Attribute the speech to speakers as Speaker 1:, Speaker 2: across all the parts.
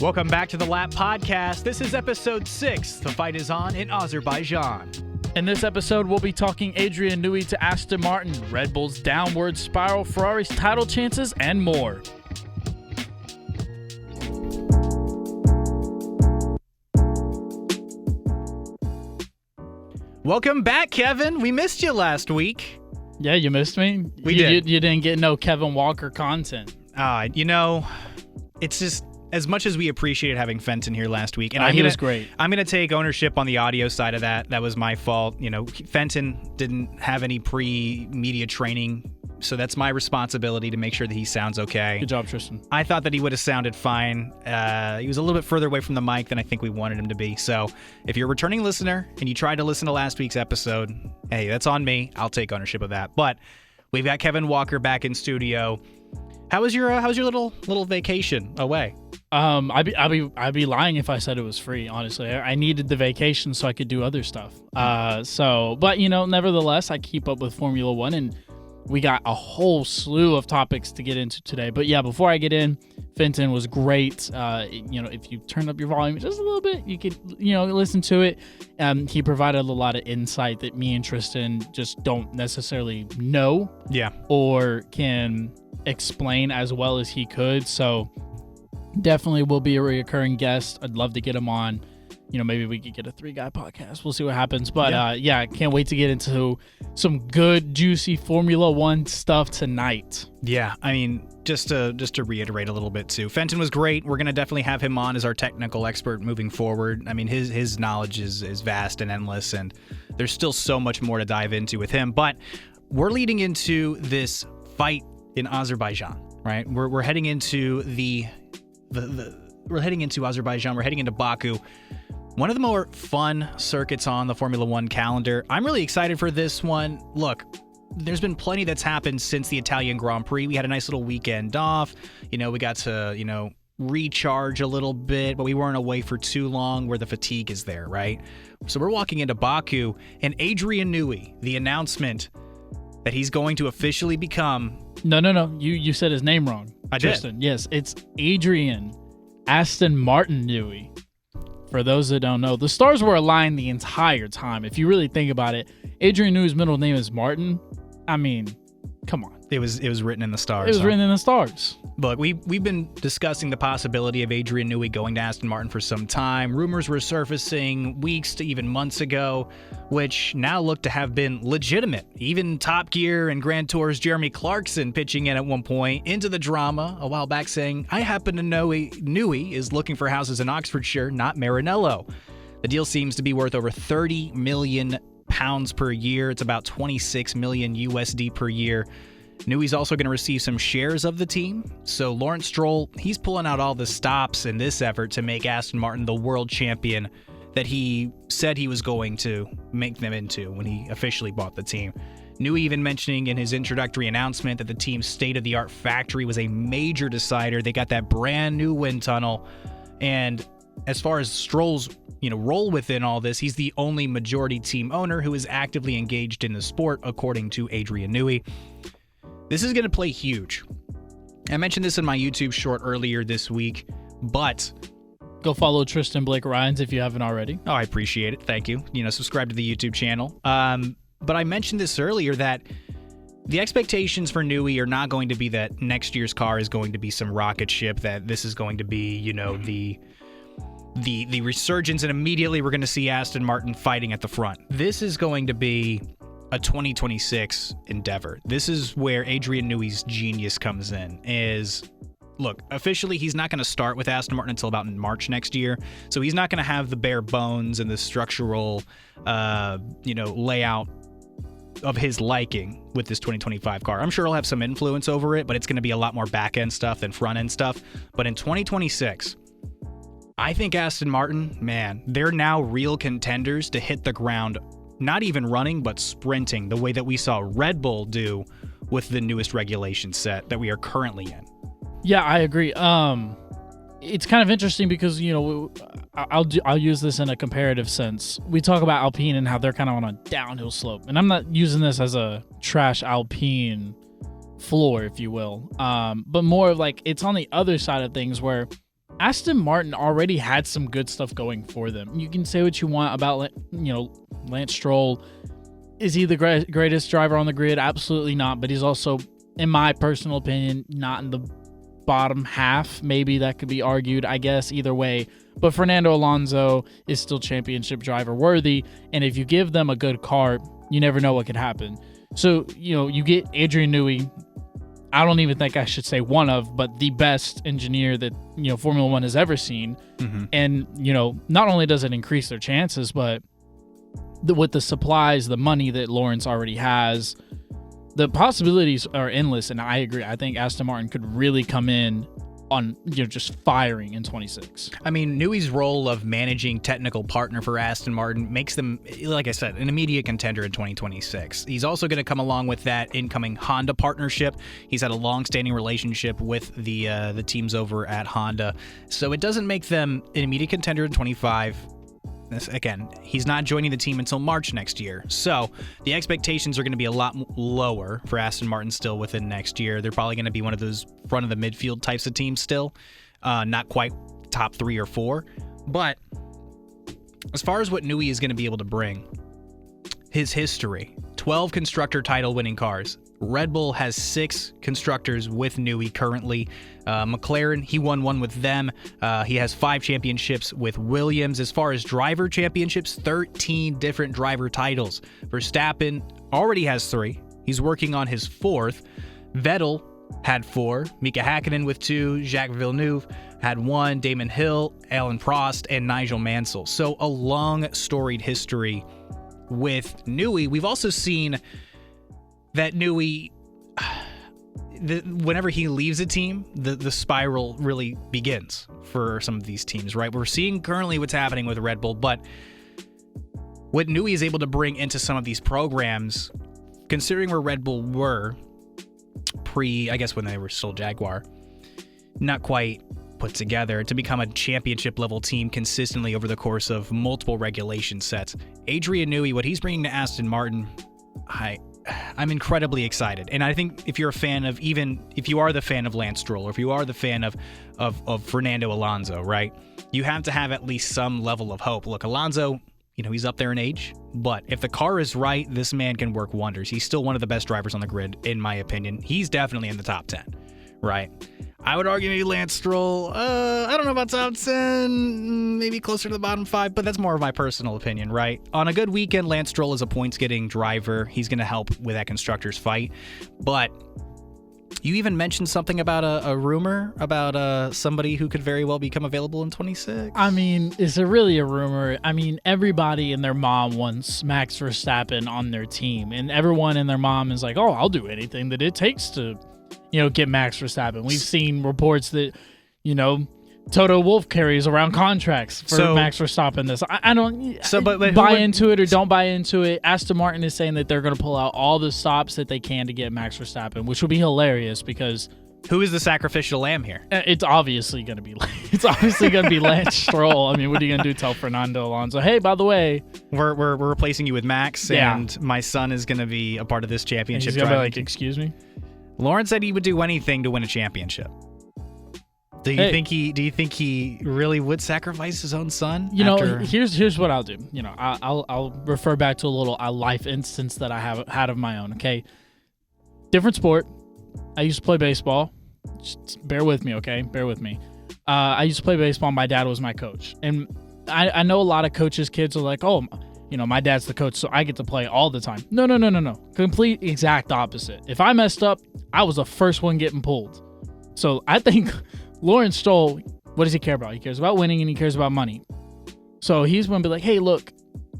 Speaker 1: Welcome back to the Lap Podcast. This is episode 6. The fight is on in Azerbaijan.
Speaker 2: In this episode, we'll be talking Adrian Newey to Aston Martin, Red Bull's downward spiral, Ferrari's title chances, and more.
Speaker 1: Welcome back, Kevin. We missed you last week.
Speaker 2: Yeah, you missed me?
Speaker 1: We did.
Speaker 2: You didn't get no Kevin Walker content.
Speaker 1: It's just, as much as we appreciated having Fenton here last week, and
Speaker 2: he was great.
Speaker 1: I'm going to take ownership on the audio side of that. That was my fault. Fenton didn't have any pre-media training, so that's my responsibility to make sure that he sounds okay.
Speaker 2: Good job, Tristan.
Speaker 1: I thought that he would have sounded fine. He was a little bit further away from the mic than I think we wanted him to be. So if you're a returning listener and you tried to listen to last week's episode, hey, that's on me. I'll take ownership of that. But we've got Kevin Walker back in studio. How was your little vacation away?
Speaker 2: I'd be lying if I said it was free. Honestly, I needed the vacation so I could do other stuff. But nevertheless, I keep up with Formula One, and we got a whole slew of topics to get into today. But yeah, before I get in, Fenton was great. If you turn up your volume just a little bit, you could listen to it. He provided a lot of insight that me and Tristan just don't necessarily know.
Speaker 1: Yeah. Or
Speaker 2: can explain as well as he could. So definitely will be a recurring guest. I'd love to get him on. Maybe we could get a 3-guy podcast. We'll see what happens. But can't wait to get into some good, juicy Formula One stuff tonight.
Speaker 1: Yeah, I mean, just to reiterate a little bit too, Fenton was great. We're gonna definitely have him on as our technical expert moving forward. I mean, his knowledge is vast and endless, and there's still so much more to dive into with him. But we're leading into this fight in Azerbaijan, right? We're heading into we're heading into Azerbaijan. We're heading into Baku. One of the more fun circuits on the Formula One calendar. I'm really excited for this one. Look, there's been plenty that's happened since the Italian Grand Prix. We had a nice little weekend off. We got to, recharge a little bit, but we weren't away for too long where the fatigue is there, right? So we're walking into Baku, and Adrian Newey, the announcement that he's going to officially become...
Speaker 2: No. You said his name wrong.
Speaker 1: I
Speaker 2: Tristan.
Speaker 1: did.
Speaker 2: Yes, it's Adrian Aston Martin Newey. For those that don't know, the stars were aligned the entire time. If you really think about it, Adrian Newey's middle name is Martin. I mean, come on.
Speaker 1: It was written in the stars.
Speaker 2: It was written in the stars.
Speaker 1: Look, we've been discussing the possibility of Adrian Newey going to Aston Martin for some time. Rumors were surfacing weeks to even months ago, which now look to have been legitimate. Even Top Gear and Grand Tour's Jeremy Clarkson pitching in at one point into the drama a while back saying, I happen to know Newey is looking for houses in Oxfordshire, not Maranello. The deal seems to be worth over £30 million per year. It's about 26 million USD per year. Newey's also going to receive some shares of the team. So Lawrence Stroll, he's pulling out all the stops in this effort to make Aston Martin the world champion that he said he was going to make them into when he officially bought the team. Newey even mentioning in his introductory announcement that the team's state-of-the-art factory was a major decider. They got that brand new wind tunnel. And as far as Stroll's role within all this, he's the only majority team owner who is actively engaged in the sport, according to Adrian Newey. This is going to play huge. I mentioned this in my YouTube short earlier this week, but...
Speaker 2: Go follow Tristan Blake Rines if you haven't already.
Speaker 1: Oh, I appreciate it. Thank you. Subscribe to the YouTube channel. But I mentioned this earlier that the expectations for Newey are not going to be that next year's car is going to be some rocket ship, that this is going to be, the resurgence, and immediately we're going to see Aston Martin fighting at the front. This is going to be a 2026 endeavor. This is where Adrian Newey's genius comes in. Look, officially he's not going to start with Aston Martin until about March next year, so he's not going to have the bare bones and the structural, layout of his liking with this 2025 car. I'm sure he'll have some influence over it, but it's going to be a lot more back-end stuff than front-end stuff. But in 2026, I think Aston Martin, man, they're now real contenders to hit the ground, not even running, but sprinting, the way that we saw Red Bull do with the newest regulation set that we are currently in.
Speaker 2: Yeah, I agree. It's kind of interesting because, I'll use this in a comparative sense. We talk about Alpine and how they're kind of on a downhill slope. And I'm not using this as a trash Alpine floor, if you will. But more of like, it's on the other side of things where Aston Martin already had some good stuff going for them. You can say what you want about, Lance Stroll. Is he the greatest driver on the grid? Absolutely not. But he's also, in my personal opinion, not in the bottom half. Maybe that could be argued, I guess, either way. But Fernando Alonso is still championship driver worthy. And if you give them a good car, you never know what could happen. So, you get Adrian Newey. I don't even think I should say one of, but the best engineer that, Formula One has ever seen. Mm-hmm. And, not only does it increase their chances, but with the supplies, the money that Lawrence already has, the possibilities are endless. And I agree. I think Aston Martin could really come in on, just firing in 26.
Speaker 1: I mean, Newey's role of managing technical partner for Aston Martin makes them, like I said, an immediate contender in 2026. He's also going to come along with that incoming Honda partnership. He's had a long-standing relationship with the teams over at Honda. So it doesn't make them an immediate contender in 25. Again, he's not joining the team until March next year. So the expectations are going to be a lot lower for Aston Martin still within next year. They're probably going to be one of those front of the midfield types of teams still. Not quite top 3 or 4. But as far as what Newey is going to be able to bring, his history, 12 constructor title winning cars. Red Bull has 6 constructors with Newey currently. McLaren, he won 1 with them. He has 5 championships with Williams. As far as driver championships, 13 different driver titles. Verstappen already has 3. He's working on his 4th. Vettel had 4. Mika Hakkinen with 2. Jacques Villeneuve had 1. Damon Hill, Alan Prost, and Nigel Mansell. So a long, storied history with Newey. We've also seen that Newey, whenever he leaves a team, the spiral really begins for some of these teams, right? We're seeing currently what's happening with Red Bull, but what Newey is able to bring into some of these programs, considering where Red Bull were I guess when they were still Jaguar, not quite put together to become a championship level team consistently over the course of multiple regulation sets. Adrian Newey, what he's bringing to Aston Martin, I'm incredibly excited. And I think if you're a fan of, even if you are the fan of Lance Stroll, or if you are the fan of Fernando Alonso, right? You have to have at least some level of hope. Look, Alonso, he's up there in age, but if the car is right, this man can work wonders. He's still one of the best drivers on the grid, in my opinion. He's definitely in the top 10, right? I would argue maybe Lance Stroll, I don't know about top 10, maybe closer to the bottom 5, but that's more of my personal opinion, right? On a good weekend, Lance Stroll is a points-getting driver. He's going to help with that constructor's fight. But you even mentioned something about a rumor about somebody who could very well become available in 26.
Speaker 2: I mean, is it really a rumor? I mean, everybody and their mom wants Max Verstappen on their team, and everyone and their mom is like, oh, I'll do anything that it takes to get Max Verstappen. We've seen reports that, Toto Wolff carries around contracts for Max Verstappen. I don't buy into it or don't buy into it. Aston Martin is saying that they're going to pull out all the stops that they can to get Max Verstappen, which would be hilarious because
Speaker 1: who is the sacrificial lamb here?
Speaker 2: It's obviously going to be Lance Stroll. I mean, what are you going to do? Tell Fernando Alonso, hey, by the way,
Speaker 1: we're replacing you with Max, and my son is going to be a part of this championship.
Speaker 2: He's going to be like, excuse me?
Speaker 1: Lawrence said he would do anything to win a championship. Do you think he really would sacrifice his own son?
Speaker 2: Here's what I'll do. I'll refer back to a little life instance that I have had of my own. Okay, different sport. I used to play baseball. Just bear with me, okay? Bear with me. I used to play baseball. My dad was my coach, and I know a lot of coaches' kids are like, oh, my dad's the coach, so I get to play all the time. No. Complete exact opposite. If I messed up, I was the first one getting pulled. So I think Lawrence Stroll, what does he care about? He cares about winning and he cares about money. So he's going to be like, hey, look,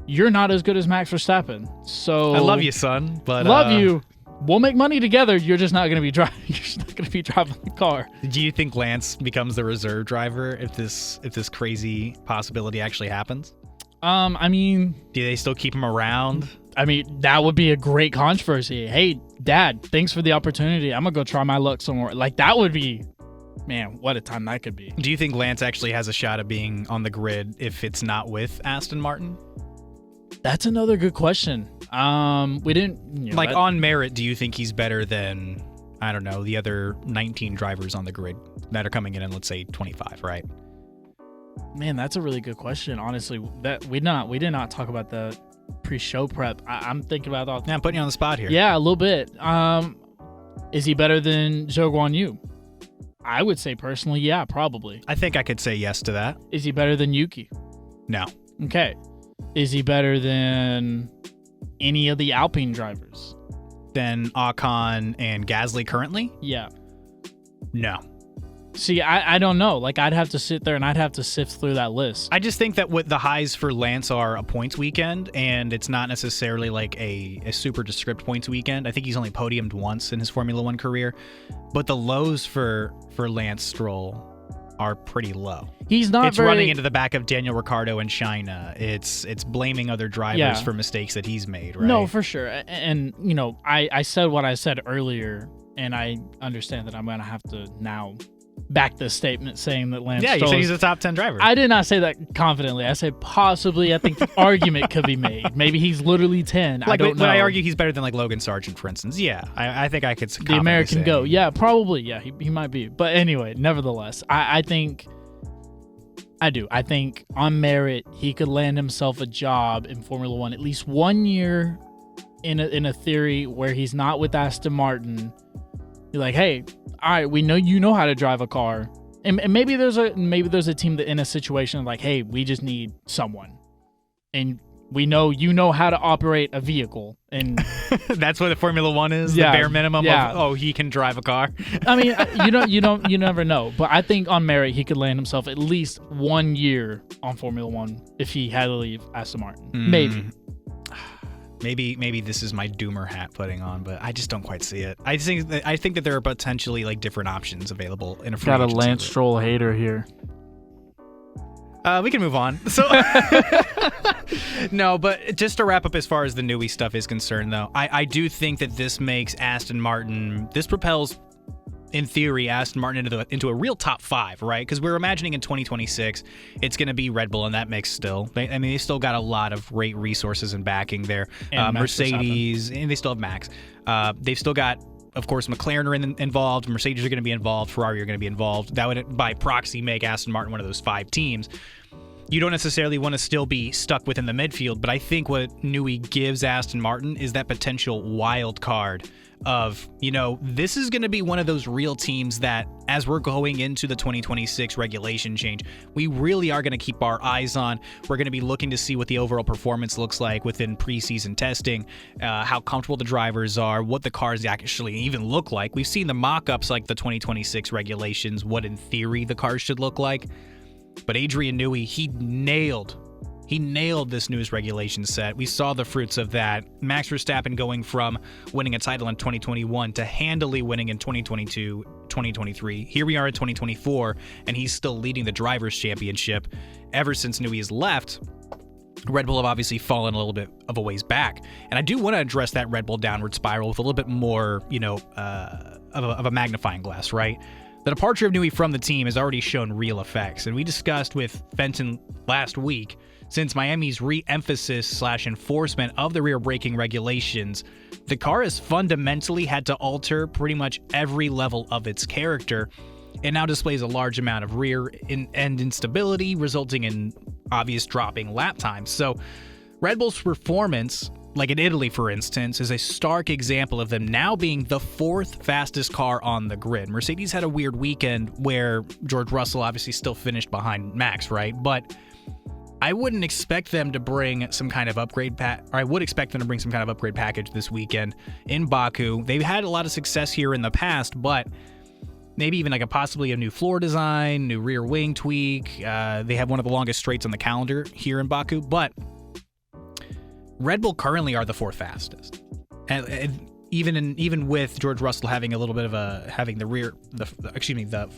Speaker 2: you're not as good as Max Verstappen. So
Speaker 1: I love you, son, but
Speaker 2: love you. We'll make money together. You're just not going to be driving. You're just not going to be driving the car.
Speaker 1: Do you think Lance becomes the reserve driver if this crazy possibility actually happens?
Speaker 2: I mean,
Speaker 1: do they still keep him around?
Speaker 2: I mean, that would be a great controversy. Hey, Dad, thanks for the opportunity. I'm gonna go try my luck somewhere. Like, that would be, man, what a time that could be.
Speaker 1: Do you think Lance actually has a shot at being on the grid if it's not with Aston Martin?
Speaker 2: That's another good question. We didn't
Speaker 1: on merit. Do you think he's better than, I don't know, the other 19 drivers on the grid that are coming in let's say 25, right?
Speaker 2: Man, that's a really good question. Honestly, that we did not talk about the pre-show prep. I'm thinking about all.
Speaker 1: Yeah, I'm putting you on the spot here.
Speaker 2: Yeah, a little bit. Is he better than Zhou Guanyu? I would say personally, yeah, probably.
Speaker 1: I think I could say yes to that.
Speaker 2: Is he better than Yuki?
Speaker 1: No.
Speaker 2: Okay. Is he better than any of the Alpine drivers?
Speaker 1: Than Ocon and Gasly currently?
Speaker 2: Yeah.
Speaker 1: No.
Speaker 2: See, I don't know. Like, I'd have to sit there and I'd have to sift through that list.
Speaker 1: I just think that what the highs for Lance are a points weekend, and it's not necessarily like a super descript points weekend. I think he's only podiumed once in his Formula One career. But the lows for Lance Stroll are pretty low.
Speaker 2: He's not
Speaker 1: It's running into the back of Daniel Ricciardo and China. It's blaming other drivers for mistakes that he's made, right?
Speaker 2: No, for sure. And, you know, I said what I said earlier, and I understand that I'm going to have to now back this statement saying that Lance Stroll
Speaker 1: you said he's a top 10 driver.
Speaker 2: I did not say that confidently. I said possibly. I think the argument could be made. Maybe he's literally 10.
Speaker 1: Like, I don't know. But I argue he's better than like Logan Sargent, for instance. Yeah, I think I could.
Speaker 2: The American go. Yeah, probably. Yeah, he might be. But anyway, nevertheless, I think I do. I think on merit he could land himself a job in Formula One at least 1 year in a theory where he's not with Aston Martin. You're like, hey, all right, we know you know how to drive a car, and maybe there's a team that in a situation like, hey, we just need someone, and we know you know how to operate a vehicle, and
Speaker 1: that's what the Formula One is. The bare minimum of he can drive a car.
Speaker 2: I mean, you never know, but I think on merit he could land himself at least 1 year on Formula One if he had to leave Aston Martin.
Speaker 1: Maybe this is my doomer hat putting on, but I just don't quite see it. I think that there are potentially like different options available in a free
Speaker 2: got a
Speaker 1: agency
Speaker 2: Lance Stroll hater here.
Speaker 1: We can move on. So no, but just to wrap up as far as the Newey stuff is concerned, though, I do think that this makes Aston Martin. This propels, in theory, Aston Martin into a real top 5, right? Because we're imagining in 2026, it's going to be Red Bull in that mix still. They still got a lot of great resources and backing there. Mercedes, and they still have Max. They've still got, of course, McLaren are involved. Mercedes are going to be involved. Ferrari are going to be involved. That would, by proxy, make Aston Martin one of those 5 teams. You don't necessarily want to still be stuck within the midfield, but I think what Newey gives Aston Martin is that potential wild card of, this is going to be one of those real teams that, as we're going into the 2026 regulation change, we really are going to keep our eyes on. We're going to be looking to see what the overall performance looks like within preseason testing, how comfortable the drivers are, what the cars actually even look like. We've seen the mock-ups like the 2026 regulations, what in theory the cars should look like. But Adrian Newey, he nailed this news regulation set. We saw the fruits of that. Max Verstappen going from winning a title in 2021 to handily winning in 2022, 2023. Here we are in 2024, and he's still leading the Drivers' Championship. Ever since Newey has left, Red Bull have obviously fallen a little bit of a ways back. And I do want to address that Red Bull downward spiral with a little bit more, of a magnifying glass, right? The departure of Newey from the team has already shown real effects, and we discussed with Fenton last week, since Miami's re-emphasis / enforcement of the rear braking regulations, the car has fundamentally had to alter pretty much every level of its character. It now displays a large amount of rear end instability, resulting in obvious dropping lap times. So Red Bull's performance, like in Italy, for instance, is a stark example of them now being the 4th fastest car on the grid. Mercedes had a weird weekend where George Russell obviously still finished behind Max, right? But I wouldn't expect them to bring some kind of upgrade I would expect them to bring some kind of upgrade package this weekend in Baku. They've had a lot of success here in the past, but maybe even like possibly a new floor design, new rear wing tweak. They have one of the longest straights on the calendar here in Baku, but Red Bull currently are the 4th fastest, and even with George Russell having a little bit of the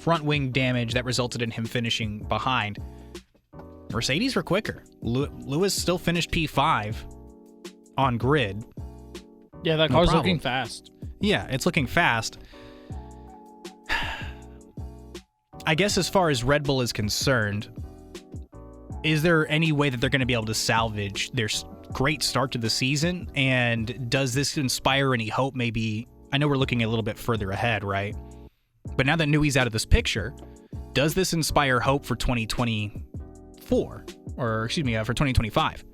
Speaker 1: front wing damage that resulted in him finishing behind, Mercedes were quicker. Lewis still finished P5 on grid.
Speaker 2: Yeah, that car's looking fast.
Speaker 1: Yeah, it's looking fast. I guess as far as Red Bull is concerned, is there any way that they're going to be able to salvage their great start to the season? And does this inspire any hope? Maybe, I know we're looking a little bit further ahead, right? But now that Newey's out of this picture, does this inspire hope for 2026 2024, or excuse me, for 2025?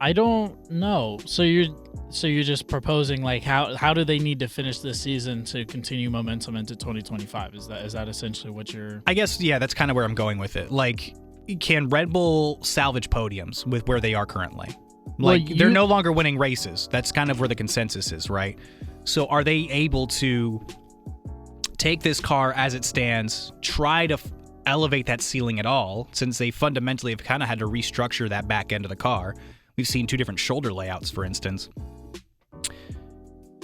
Speaker 2: I don't know. So you're just proposing like how do they need to finish this season to continue momentum into 2025? Is that essentially what you're?
Speaker 1: I guess yeah, that's kind of where I'm going with it. Like, can Red Bull salvage podiums with where they are currently? Like, they're no longer winning races. That's kind of where the consensus is, right? So are they able to take this car as it stands, try to elevate that ceiling at all, since they fundamentally have kind of had to restructure that back end of the car? We've seen two different shoulder layouts, for instance.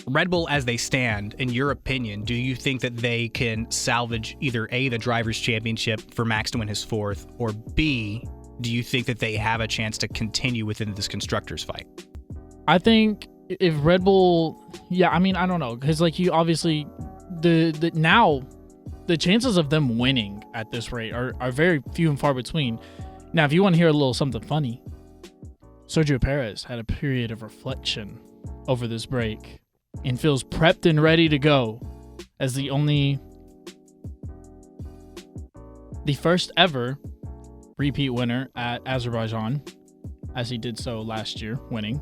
Speaker 1: Red Bull as they stand, in your opinion, do you think that they can salvage either A, the Drivers' Championship for Max to win his fourth, or B, do you think that they have a chance to continue within this Constructors fight?
Speaker 2: I think if Red Bull, yeah, I mean, I don't know, because like you obviously, now the chances of them winning at this rate are very few and far between. Now, if you want to hear a little something funny, Sergio Perez had a period of reflection over this break and feels prepped and ready to go as the first ever repeat winner at Azerbaijan, as he did so last year, winning.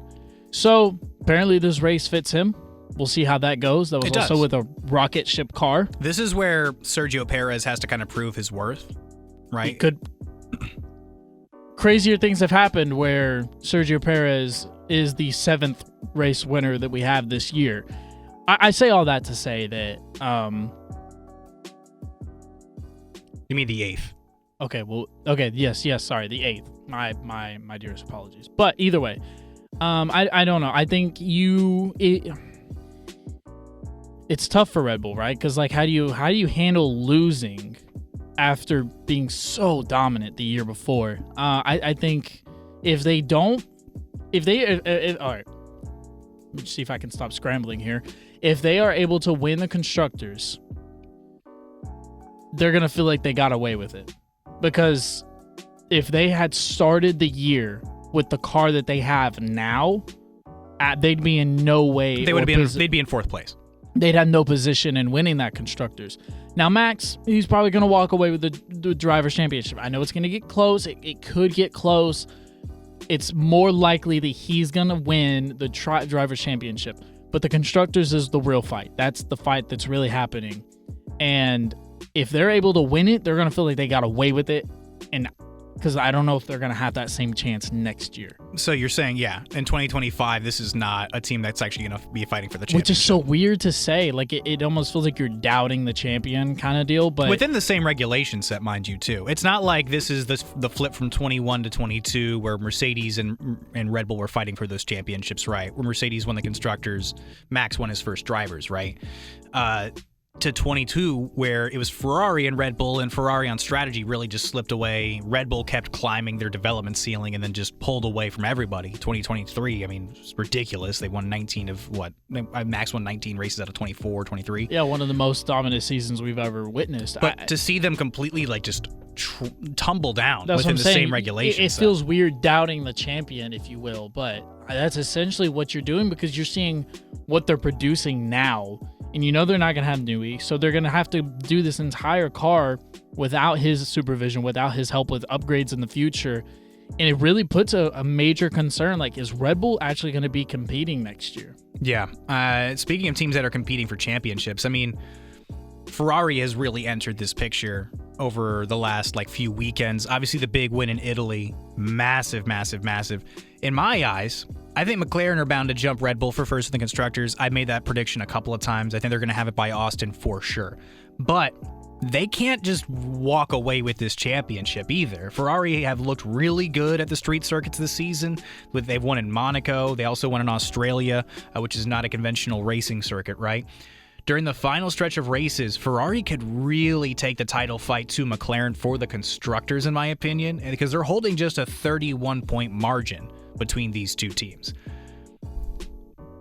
Speaker 2: So apparently this race fits him. We'll see how that goes. That was also with a rocket ship car.
Speaker 1: This is where Sergio Perez has to kind of prove his worth, right?
Speaker 2: He could. Crazier things have happened where Sergio Perez is the 7th race winner that we have this year. I say all that to say that.
Speaker 1: You mean the 8th?
Speaker 2: Okay. Well. Okay. Yes. Sorry, the 8th. My dearest apologies. But either way, I don't know. I think it's tough for Red Bull, right? Because like, how do you handle losing after being so dominant the year before? I think if they all right, let me see if I can stop scrambling here. If they are able to win the Constructors, they're gonna feel like they got away with it, because if they had started the year with the car that they have now, they'd be in no way.
Speaker 1: They'd be in 4th place.
Speaker 2: They'd have no position in winning that Constructors. Now, Max, he's probably going to walk away with the Drivers' Championship. I know it's going to get close. It could get close. It's more likely that he's going to win the Drivers' Championship. But the Constructors is the real fight. That's the fight that's really happening. And if they're able to win it, they're going to feel like they got away with it. And because I don't know if they're going to have that same chance next year.
Speaker 1: So you're saying, yeah, in 2025, this is not a team that's actually going to be fighting for the championship.
Speaker 2: Which is so weird to say. Like, it almost feels like you're doubting the champion kind of deal. But
Speaker 1: within the same regulation set, mind you, too. It's not like this is the flip from 21 to 22 where Mercedes and Red Bull were fighting for those championships, right? Where Mercedes won the Constructors, Max won his first Drivers, right? To 22, where it was Ferrari and Red Bull, and Ferrari on strategy really just slipped away. Red Bull kept climbing their development ceiling and then just pulled away from everybody. 2023, I mean, it's ridiculous. They won 19 of what? Max won 19 races out of 24, 23.
Speaker 2: Yeah, one of the most dominant seasons we've ever witnessed.
Speaker 1: But to see them completely like just tumble down within the same regulations.
Speaker 2: It feels weird doubting the champion, if you will, but that's essentially what you're doing, because you're seeing what they're producing now. And you know they're not going to have Newey, so they're going to have to do this entire car without his supervision, without his help with upgrades in the future. And it really puts a major concern, like, is Red Bull actually going to be competing next year?
Speaker 1: Yeah. Speaking of teams that are competing for championships, I mean, Ferrari has really entered this picture over the last few weekends. Obviously, the big win in Italy, massive. In my eyes, I think McLaren are bound to jump Red Bull for first in the Constructors. I made that prediction a couple of times. I think they're going to have it by Austin for sure. But they can't just walk away with this championship either. Ferrari have looked really good at the street circuits this season. They've won in Monaco. They also won in Australia, which is not a conventional racing circuit, right? During the final stretch of races, Ferrari could really take the title fight to McLaren for the Constructors, in my opinion, because they're holding just a 31-point margin between these two teams.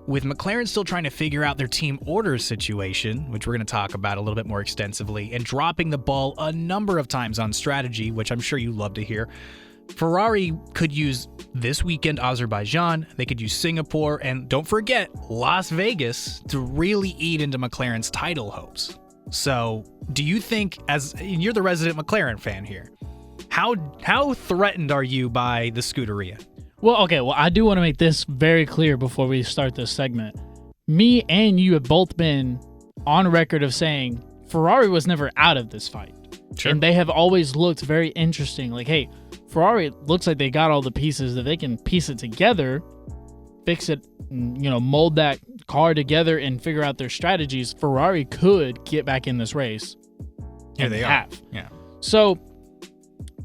Speaker 1: With McLaren still trying to figure out their team order situation, which we're going to talk about a little bit more extensively, and dropping the ball a number of times on strategy, which I'm sure you love to hear, Ferrari could use this weekend Azerbaijan, they could use Singapore, and don't forget Las Vegas to really eat into McLaren's title hopes. So do you think, as you're the resident McLaren fan here, how threatened are you by the Scuderia?
Speaker 2: Well, okay. Well, I do want to make this very clear before we start this segment. Me and you have both been on record of saying Ferrari was never out of this fight.
Speaker 1: Sure.
Speaker 2: And they have always looked very interesting. Like, hey, Ferrari looks like they got all the pieces that they can piece it together, fix it, mold that car together and figure out their strategies. Ferrari could get back in this race.
Speaker 1: Yeah, they have.
Speaker 2: Yeah. So,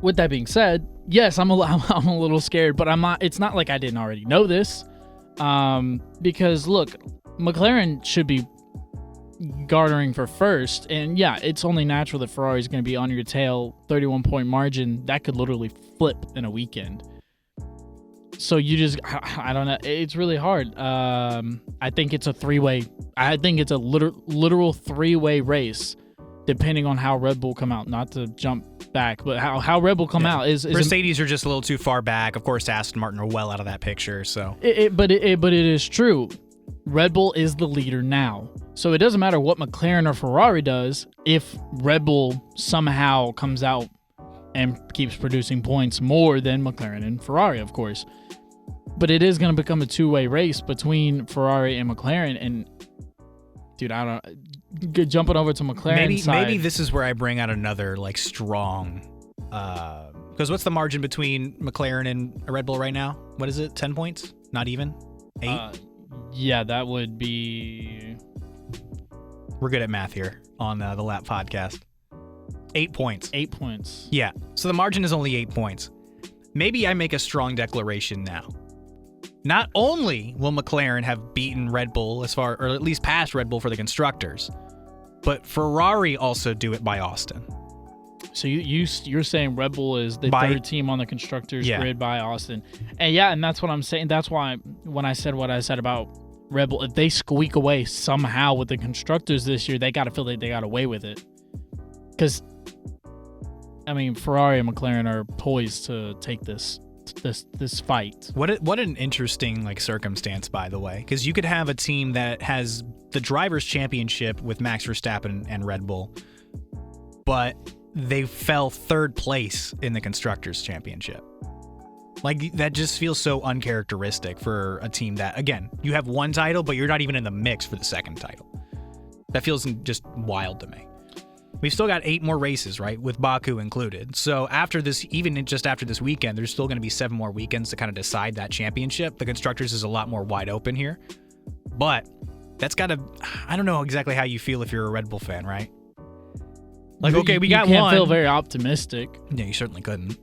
Speaker 2: with that being said, yes, I'm a little scared, but I'm not. It's not like I didn't already know this, because look, McLaren should be garnering for first, and yeah, it's only natural that Ferrari is going to be on your tail. 31-point margin that could literally flip in a weekend. So I don't know. It's really hard. I think it's a three-way. I think it's a literal three-way race, depending on how Red Bull come out. Not to jump back, but how Red Bull come out is
Speaker 1: Mercedes are just a little too far back. Of course, Aston Martin are well out of that picture. So,
Speaker 2: but it is true. Red Bull is the leader now, so it doesn't matter what McLaren or Ferrari does. If Red Bull somehow comes out and keeps producing points more than McLaren and Ferrari, of course. But it is going to become a two-way race between Ferrari and McLaren. And, dude, I don't... Jumping over to McLaren's side...
Speaker 1: Maybe this is where I bring out another, strong... Because what's the margin between McLaren and Red Bull right now? What is it? 10 points? Not even? 8?
Speaker 2: Yeah, that would be...
Speaker 1: We're good at math here on the Lap Podcast. 8 points.
Speaker 2: 8 points.
Speaker 1: Yeah. So the margin is only 8 points. Maybe I make a strong declaration now. Not only will McLaren have beaten Red Bull or at least passed Red Bull for the constructors, but Ferrari also do it by Austin.
Speaker 2: So you're saying Red Bull is the third team on the constructors grid by Austin. And that's what I'm saying. That's why when I said what I said about Red Bull, if they squeak away somehow with the constructors this year, they got to feel like they got away with it. Because, Ferrari and McLaren are poised to take this fight.
Speaker 1: What an interesting circumstance, by the way, because you could have a team that has the drivers' championship with Max Verstappen and Red Bull, but they fell third place in the constructors' championship. That just feels so uncharacteristic for a team that, again, you have one title, but you're not even in the mix for the second title. That feels just wild to me. We've still got 8 more races, right, with Baku included. So after this, even just after this weekend, there's still going to be 7 more weekends to kind of decide that championship. The constructors is a lot more wide open here. But that's got to, I don't know exactly how you feel if you're a Red Bull fan, right? Okay, we got one. You
Speaker 2: can't feel very optimistic.
Speaker 1: Yeah, you certainly couldn't.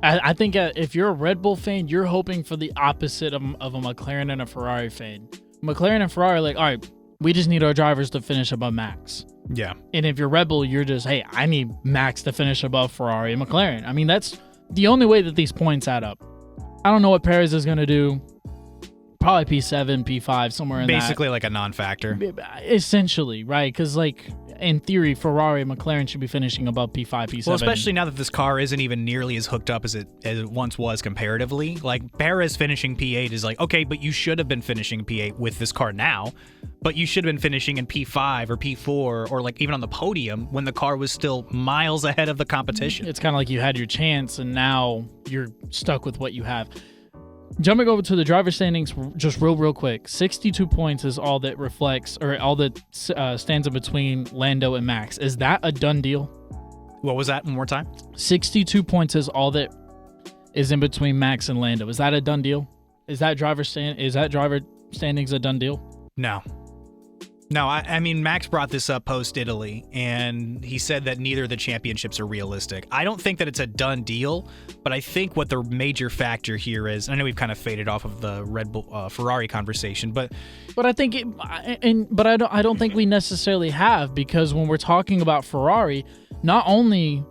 Speaker 2: I think if you're a Red Bull fan, you're hoping for the opposite of a McLaren and a Ferrari fan. McLaren and Ferrari are like, all right, we just need our drivers to finish above Max.
Speaker 1: Yeah.
Speaker 2: And if you're Red Bull, you're just, hey, I need Max to finish above Ferrari and McLaren. That's the only way that these points add up. I don't know what Perez is going to do. Probably P7, P5, somewhere in
Speaker 1: Basically like a non-factor.
Speaker 2: Essentially, right? Because, in theory, Ferrari and McLaren should be finishing above P5, P7.
Speaker 1: Well, especially now that this car isn't even nearly as hooked up as it once was comparatively. Perez finishing P8 is okay, but you should have been finishing P8 with this car now, but you should have been finishing in P5 or P4 or even on the podium when the car was still miles ahead of the competition.
Speaker 2: It's kind of like you had your chance and now you're stuck with what you have. Jumping over to the driver standings just real quick. 62 points is all that reflects, or all that stands in between Lando and Max. Is that a done deal?
Speaker 1: What was that? One more time?
Speaker 2: 62 points is all that is in between Max and Lando. Is that a done deal? Is that driver standings a done deal?
Speaker 1: No. No, I mean, Max brought this up post-Italy, and he said that neither of the championships are realistic. I don't think that it's a done deal, but I think what the major factor here is, I know we've kind of faded off of the Red Bull Ferrari conversation, but
Speaker 2: I think I don't think we necessarily have, because when we're talking about Ferrari, not only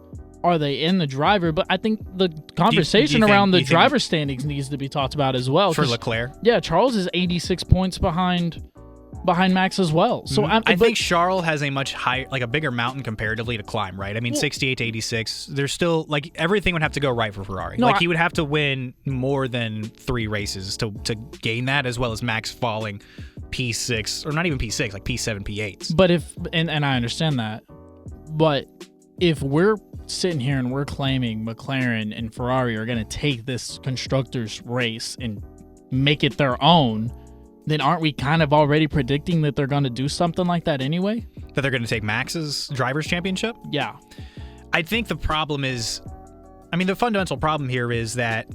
Speaker 2: are they in the driver, but I think the conversation around the driver standings needs to be talked about as well.
Speaker 1: For Leclerc?
Speaker 2: Yeah, Charles is 86 points behind Max as well. So
Speaker 1: I think Charles has a much higher, a bigger mountain comparatively to climb, right? 68 to 86. There's still everything would have to go right for Ferrari. He would have to win more than 3 races to gain that, as well as Max falling P6, or not even P6, like P7, P8s.
Speaker 2: But and I understand that, but if we're sitting here and we're claiming McLaren and Ferrari are going to take this constructors race and make it their own, then aren't we kind of already predicting that they're going to do something like that anyway?
Speaker 1: That they're going to take Max's Drivers' Championship?
Speaker 2: Yeah.
Speaker 1: I think the problem is, the fundamental problem here is that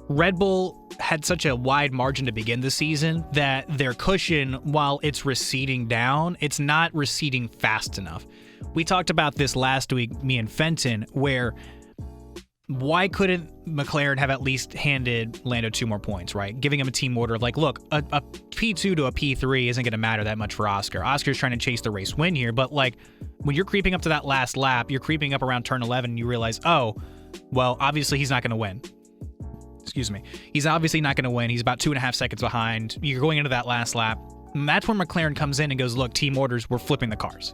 Speaker 1: Red Bull had such a wide margin to begin the season that their cushion, while it's receding down, it's not receding fast enough. We talked about this last week, me and Fenton, where why couldn't McLaren have at least handed Lando 2 more points, right? Giving him a team order of like, look, a P2 to a P3 isn't going to matter that much for Oscar. Oscar's trying to chase the race win here, but like when you're creeping up to that last lap, you're creeping up around turn 11 and you realize, oh, well, obviously he's not going to win. Excuse me. He's obviously not going to win. He's about 2.5 seconds behind. You're going into that last lap. And that's where McLaren comes in and goes, look, team orders, we're flipping the cars.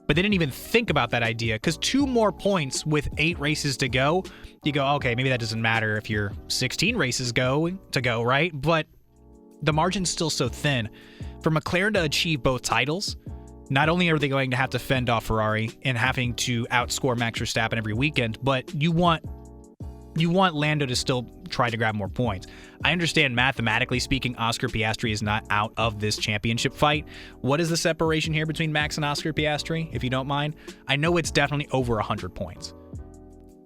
Speaker 1: But they didn't even think about that idea because 2 more points with 8 races to go, you go, okay, maybe that doesn't matter if you're 16 races to go, right? But the margin's still so thin. For McLaren to achieve both titles, not only are they going to have to fend off Ferrari and having to outscore Max Verstappen every weekend, but you want Lando to still try to grab more points. I understand mathematically speaking, Oscar Piastri is not out of this championship fight. What is the separation here between Max and Oscar Piastri, if you don't mind? I know it's definitely over 100 points.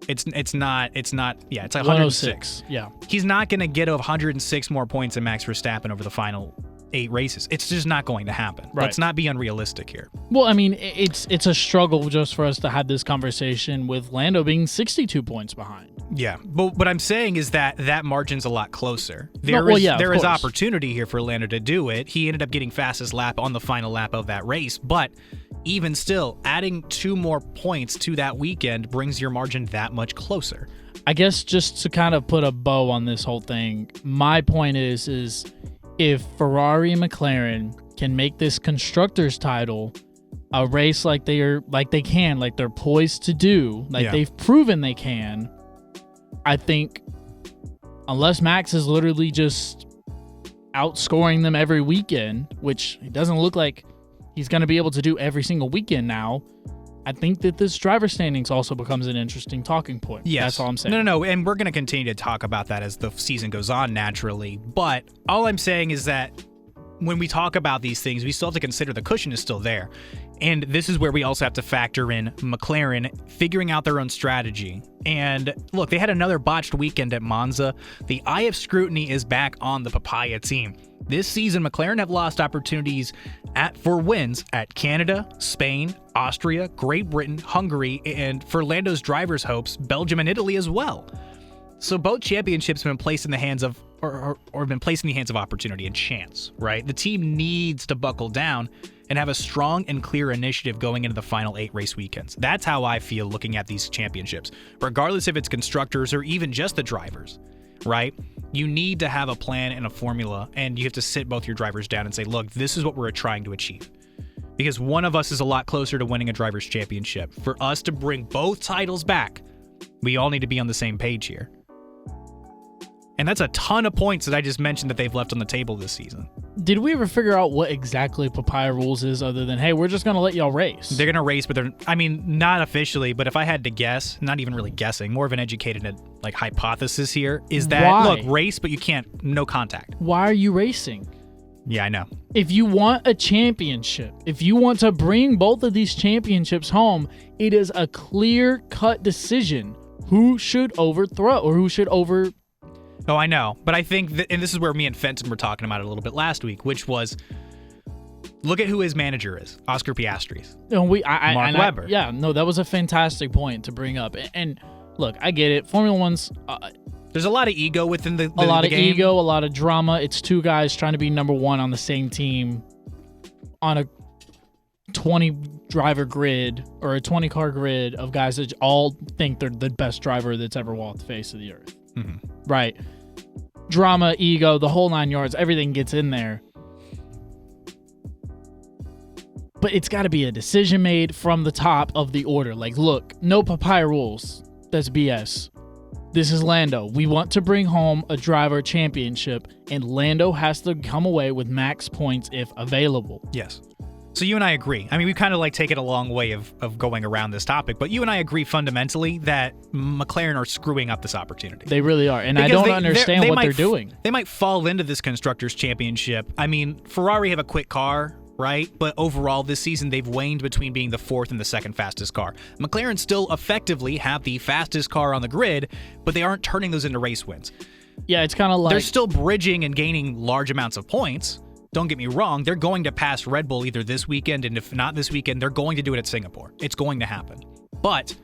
Speaker 1: It's like 106.
Speaker 2: Yeah.
Speaker 1: He's not going to get 106 more points than Max Verstappen over the final 8 races. It's just not going to happen.
Speaker 2: Right.
Speaker 1: Let's not be unrealistic here.
Speaker 2: Well, it's a struggle just for us to have this conversation with Lando being 62 points behind.
Speaker 1: Yeah, but what I'm saying is that margin's a lot closer. There is opportunity here for Lando to do it. He ended up getting fastest lap on the final lap of that race, but even still, adding 2 more points to that weekend brings your margin that much closer.
Speaker 2: I guess just to kind of put a bow on this whole thing, my point is if Ferrari and McLaren can make this constructors title a race like they're poised to do, they've proven they can, I think unless Max is literally just outscoring them every weekend, which it doesn't look like he's going to be able to do every single weekend now, I think that this driver standings also becomes an interesting talking point.
Speaker 1: Yes.
Speaker 2: That's all I'm saying.
Speaker 1: No, and we're going to continue to talk about that as the season goes on naturally, but all I'm saying is that when we talk about these things, we still have to consider the cushion is still there. And this is where we also have to factor in McLaren figuring out their own strategy. And look, they had another botched weekend at Monza. The eye of scrutiny is back on the Papaya team. This season, McLaren have lost opportunities for wins at Canada, Spain, Austria, Great Britain, Hungary, and for Lando's drivers' hopes, Belgium and Italy as well. So both championships have been placed in the hands of or been placed in the hands of opportunity and chance, right? The team needs to buckle down and have a strong and clear initiative going into the final 8 race weekends. That's how I feel looking at these championships, regardless if it's constructors or even just the drivers, right? You need to have a plan and a formula, and you have to sit both your drivers down and say, look, this is what we're trying to achieve. Because one of us is a lot closer to winning a driver's championship. For us to bring both titles back, we all need to be on the same page here. And that's a ton of points that I just mentioned that they've left on the table this season.
Speaker 2: Did we ever figure out what exactly Papaya rules is other than, hey, we're just going to let y'all race?
Speaker 1: They're going to race, but not officially, but if I had to guess, not even really guessing, more of an educated hypothesis here, is that, look, race, but you can't, no contact.
Speaker 2: Why are you racing?
Speaker 1: Yeah, I know.
Speaker 2: If you want a championship, if you want to bring both of these championships home, it is a clear-cut decision who should overthrow or who should over...
Speaker 1: Oh, I know. But I think, and this is where me and Fenton were talking about it a little bit last week, which was, look at who his manager is, Oscar Piastri's. Mark Webber.
Speaker 2: That was a fantastic point to bring up. And look, I get it. Formula One's...
Speaker 1: there's a lot of ego within the game.
Speaker 2: A lot of ego, a lot of drama. It's 2 guys trying to be number 1 on the same team on a 20-driver grid or a 20-car grid of guys that all think they're the best driver that's ever walked the face of the earth.
Speaker 1: Mm-hmm.
Speaker 2: Right. Drama, ego, the whole 9 yards, everything gets in there. But it's got to be a decision made from the top of the order. Like, look, no Papaya rules. That's BS. This is Lando. We want to bring home a driver championship, and Lando has to come away with max points if available.
Speaker 1: Yes. So you and I agree. I mean, we kind of like take it a long way of going around this topic, but you and I agree fundamentally that McLaren are screwing up this opportunity.
Speaker 2: They really are, and I don't understand what they're doing.
Speaker 1: They might fall into this Constructors' Championship. I mean, Ferrari have a quick car, right? But overall, this season, they've waned between being the fourth and the second fastest car. McLaren still effectively have the fastest car on the grid, but they aren't turning those into race wins.
Speaker 2: Yeah, it's kind of like...
Speaker 1: They're still bridging and gaining large amounts of points. Don't get me wrong, they're going to pass Red Bull either this weekend, and if not this weekend, they're going to do it at Singapore. It's going to happen. But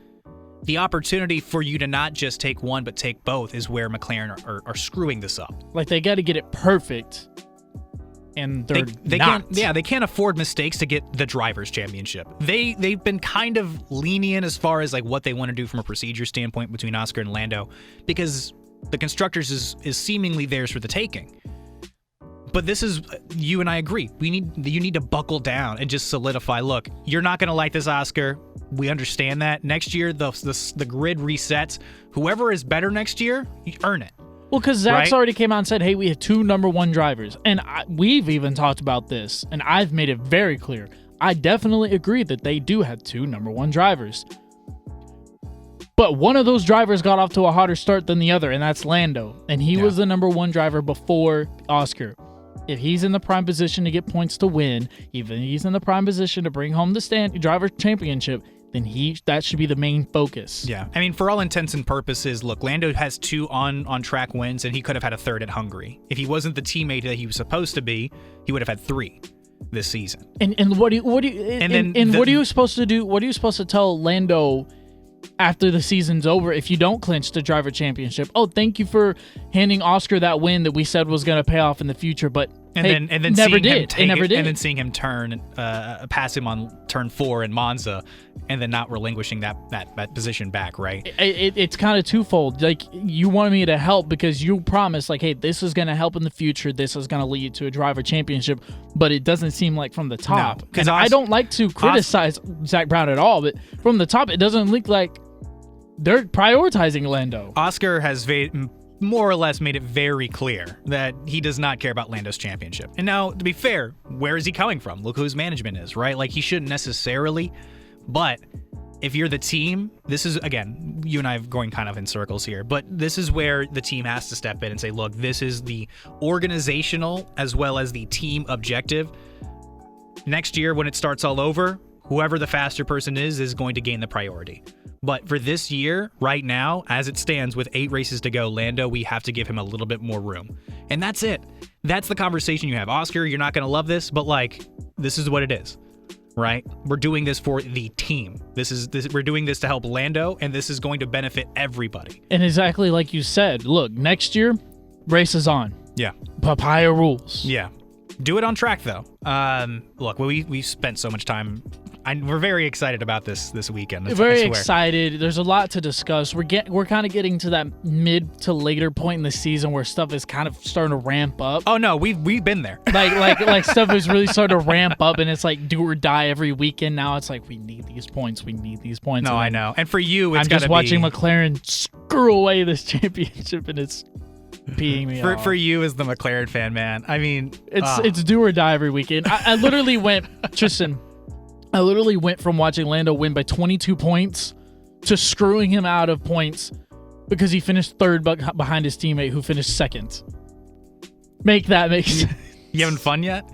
Speaker 1: the opportunity for you to not just take one, but take both is where McLaren are screwing this up.
Speaker 2: Like, they got to get it perfect, and they're not.
Speaker 1: They can't afford mistakes to get the Drivers' Championship. They've been kind of lenient as far as like what they want to do from a procedure standpoint between Oscar and Lando, because the Constructors is seemingly theirs for the taking. But this is, you and I agree, you need to buckle down and just solidify. Look, you're not going to like this, Oscar. We understand that. Next year, the grid resets. Whoever is better next year, you earn it.
Speaker 2: Well, because Zach's already came out and said, hey, we have 2 number 1 drivers. And we've even talked about this, and I've made it very clear. I definitely agree that they do have 2 number 1 drivers. But one of those drivers got off to a hotter start than the other, and that's Lando. And he was the number 1 driver before Oscar. If he's in the prime position to get points to win, even if he's in the prime position to bring home the driver championship, then that should be the main focus.
Speaker 1: Yeah. I mean, for all intents and purposes, look, Lando has 2 on-track wins, and he could have had a 3rd at Hungary. If he wasn't the teammate that he was supposed to be, he would have had 3 this season.
Speaker 2: And what are you supposed to do? What are you supposed to tell Lando after the season's over if you don't clinch the driver championship? Oh, thank you for handing Oscar that win that we said was going to pay off in the future, but
Speaker 1: then
Speaker 2: never did. And then
Speaker 1: seeing him pass him on turn 4 in Monza, and then not relinquishing that position back, right?
Speaker 2: It's kind of twofold. Like, you wanted me to help because you promised, like, hey, this is going to help in the future. This is going to lead to a driver championship, but it doesn't seem like from the top.
Speaker 1: No,
Speaker 2: because I don't like to criticize Zach Brown at all, but from the top, it doesn't look like they're prioritizing Lando.
Speaker 1: Oscar has more or less made it very clear that he does not care about Lando's championship. And now, to be fair, where is he coming from? Look who his management is, right? Like, he shouldn't necessarily, but if you're the team, this is, again, you and I are going kind of in circles here, but this is where the team has to step in and say, look, this is the organizational as well as the team objective. Next year, when it starts all over, whoever the faster person is going to gain the priority. But for this year, right now, as it stands with 8 races to go, Lando, we have to give him a little bit more room. And that's it. That's the conversation you have. Oscar, you're not going to love this, but like, this is what it is, right? We're doing this for the team. We're doing this to help Lando, and this is going to benefit everybody.
Speaker 2: And exactly like you said, look, next year, race is on.
Speaker 1: Yeah.
Speaker 2: Papaya rules.
Speaker 1: Yeah. Do it on track, though. Look, we've spent so much time. We're very excited about this weekend.
Speaker 2: Very excited. There's a lot to discuss. We're kind of getting to that mid to later point in the season where stuff is kind of starting to ramp up.
Speaker 1: Oh no, we've been there.
Speaker 2: Like stuff is really starting to ramp up, and it's like do or die every weekend. Now it's like we need these points. We need these points.
Speaker 1: No, I know. And for you,
Speaker 2: I'm just watching McLaren screw away this championship, and it's peeing me off.
Speaker 1: For you as the McLaren fan, man. I mean,
Speaker 2: it's do or die every weekend. I literally went, Tristan. I literally went from watching Lando win by 22 points to screwing him out of points because he finished 3rd behind his teammate who finished 2nd. Make that make sense.
Speaker 1: You having fun yet?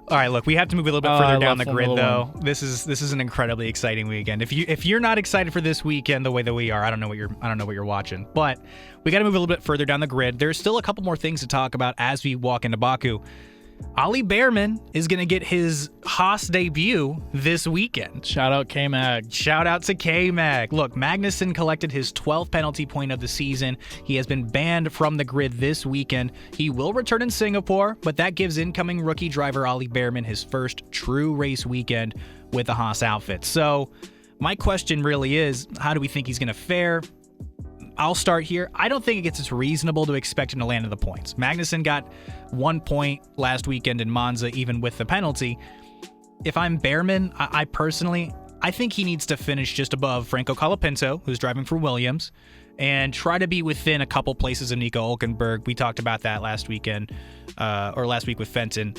Speaker 1: All right, look, we have to move a little bit further down the grid, though. This is an incredibly exciting weekend. If you're not excited for this weekend the way that we are, I don't know what you're watching. But we got to move a little bit further down the grid. There's still a couple more things to talk about as we walk into Baku. Ollie Behrman is going to get his Haas debut this weekend.
Speaker 2: Shout out K-Mag.
Speaker 1: Shout out to K-Mag. Look, Magnussen collected his 12th penalty point of the season. He has been banned from the grid this weekend. He will return in Singapore, but that gives incoming rookie driver Ollie Behrman his first true race weekend with the Haas outfit. So my question really is, how do we think he's going to fare? I'll start here. I don't think it's reasonable to expect him to land in the points. Magnussen got 1 point last weekend in Monza, even with the penalty. If I'm Behrman, I personally think he needs to finish just above Franco Colapinto, who's driving for Williams, and try to be within a couple places of Nico Hülkenberg. We talked about that last weekend, or last week with Fenton.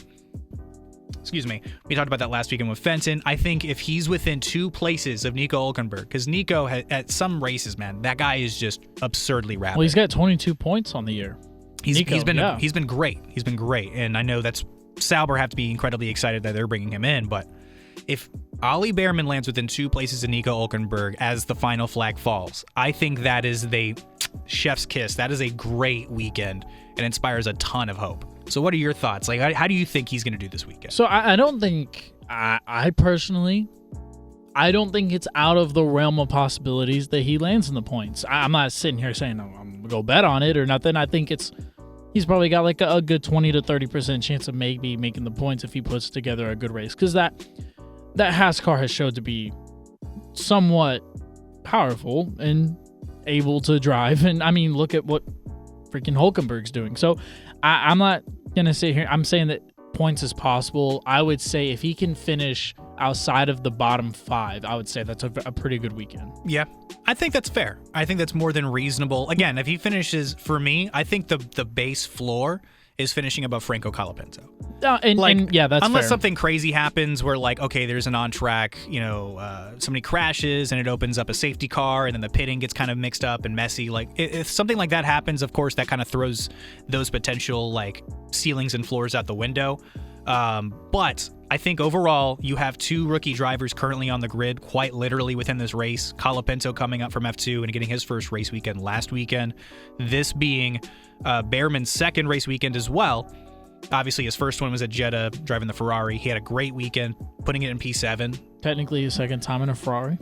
Speaker 1: Excuse me. We talked about that last weekend with Fenton. I think if he's within 2 places of Nico Hülkenberg, because Nico, at some races, man, that guy is just absurdly rapid.
Speaker 2: Well, he's got 22 points on the year.
Speaker 1: He's been great. He's been great. And I know that's Sauber have to be incredibly excited that they're bringing him in. But if Ollie Behrman lands within 2 places of Nico Hülkenberg as the final flag falls, I think that is the chef's kiss. That is a great weekend and inspires a ton of hope. So what are your thoughts? Like, how do you think he's going to do this weekend?
Speaker 2: So I don't think, I personally, I don't think it's out of the realm of possibilities that he lands in the points. I'm not sitting here saying I'm going to go bet on it or nothing. I think he's probably got like a good 20 to 30% chance of maybe making the points if he puts together a good race. Because that Haas car has showed to be somewhat powerful and able to drive. And I mean, look at what freaking Hülkenberg's doing. So I'm not going to sit here. I'm saying that points is possible. I would say if he can finish outside of the bottom 5, I would say that's a pretty good weekend.
Speaker 1: Yeah, I think that's fair. I think that's more than reasonable. Again, if he finishes, for me, I think the base floor is finishing above Franco Colapinto.
Speaker 2: Yeah, that's
Speaker 1: unless
Speaker 2: fair.
Speaker 1: Something crazy happens where, like, okay, there's an on-track, somebody crashes and it opens up a safety car and then the pitting gets kind of mixed up and messy. Like, if something like that happens, of course, that kind of throws those potential, like, ceilings and floors out the window. But I think overall, you have 2 rookie drivers currently on the grid, quite literally within this race. Colapinto coming up from F2 and getting his first race weekend last weekend. This being Behrman's second race weekend as well. Obviously, his first one was at Jeddah, driving the Ferrari. He had a great weekend, putting it in P7.
Speaker 2: Technically his second time in a Ferrari.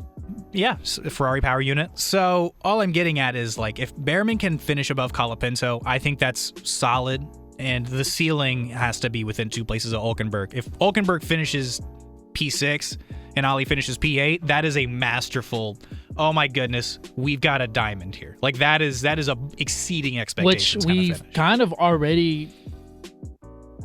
Speaker 1: Yeah, Ferrari power unit. So all I'm getting at is, like, if Behrman can finish above Colapinto, I think that's solid. And the ceiling has to be within 2 places of Hülkenberg. If Hülkenberg finishes P6 and Ollie finishes P8, that is a masterful, oh my goodness, we've got a diamond here. Like, that is a exceeding expectations.
Speaker 2: Which we've kind of already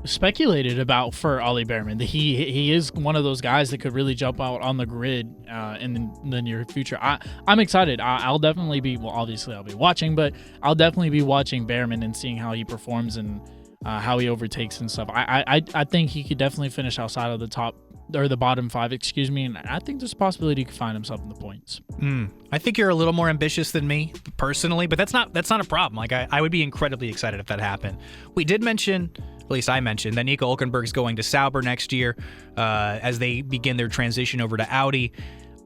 Speaker 2: speculated about for Ollie Behrman. That he is one of those guys that could really jump out on the grid in the near future. I'm excited. I'll definitely be, well, obviously I'll be watching, but I'll definitely be watching Behrman and seeing how he performs and how he overtakes and stuff. I think he could definitely finish outside of the top or the bottom 5, and I think there's a possibility he could find himself in the points.
Speaker 1: I think you're a little more ambitious than me personally, but that's not a problem. Like, I would be incredibly excited if that happened. We did mention, at least I mentioned, that Nico Hülkenberg's going to Sauber next year as they begin their transition over to Audi.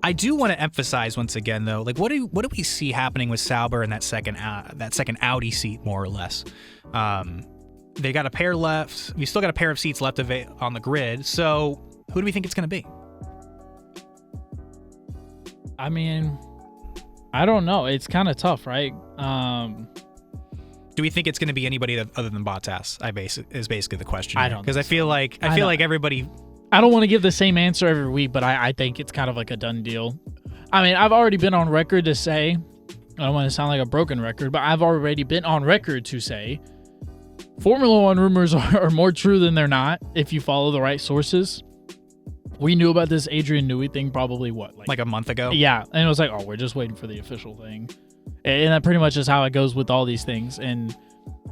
Speaker 1: I do want to emphasize once again, though, like, what do we see happening with Sauber in that second Audi seat, more or less? They got a pair left. We still got a pair of seats left on the grid. So who do we think it's going to be?
Speaker 2: I mean, I don't know. It's kind of tough, right?
Speaker 1: Do we think it's going to be anybody other than Bottas? Is basically the question.
Speaker 2: I don't,
Speaker 1: because I feel like everybody.
Speaker 2: I don't want to give the same answer every week, but I think it's kind of like a done deal. I mean, I've already been on record to say, I don't want to sound like a broken record, but I've already been on record to say Formula One rumors are more true than they're not if you follow the right sources. We knew about this Adrian Newey thing probably, like
Speaker 1: a month ago?
Speaker 2: Yeah, and it was like, oh, we're just waiting for the official thing. And that pretty much is how it goes with all these things. And